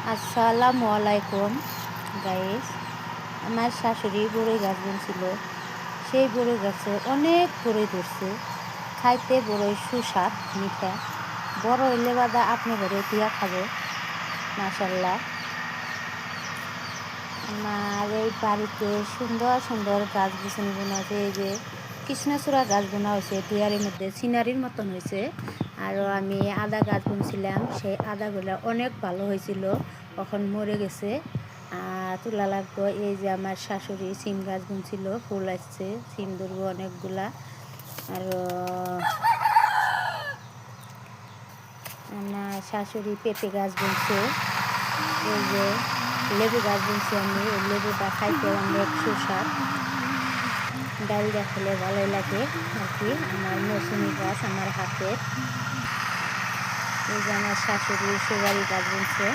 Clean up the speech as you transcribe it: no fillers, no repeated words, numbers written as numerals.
আসসালামু আলাইকুম গাইস। আমার শাশুড়ি বড়ই গাছ বুনছিল। সেই বড়ই গাছে অনেক বড়ই ধরছে। খাইতে বড়ই সুস্বাদ মিঠা। বড় হইলে বাদা আপনি ঘরে দিয়া খাবো মাশাল্লাহ। আমার এই বাড়িতে সুন্দর সুন্দর গাছ গাছালি বোনা হয়েছে। এই যে কৃষ্ণচূড়া গাছ বোনা হয়েছে, দুয়ারের মধ্যে সিনারির মতন হয়েছে। আরও আমি আদা গাছ বুনছিলাম, সেই আদাগুলো অনেক ভালো হয়েছিল, এখন মরে গেছে, তোলা লাগবো। এই যে আমার শাশুড়ি সিম গাছ বুনছিল, ফুল আসছে, সিম ধরবো অনেকগুলা। আরও আমার শাশুড়ি পেঁপে গাছ বুনছে। এই যে লেবু গাছ বুনছি আমি, এই লেবুটা খাইতে অনেক সুস্বাদ, ডাল দিয়ে খেলে ভালোই লাগে আর কি। আমার মৌসুমি গাছ আমার হাতের। এই যে আমার শাশুড়ি সুপারি গাছ বুনছে।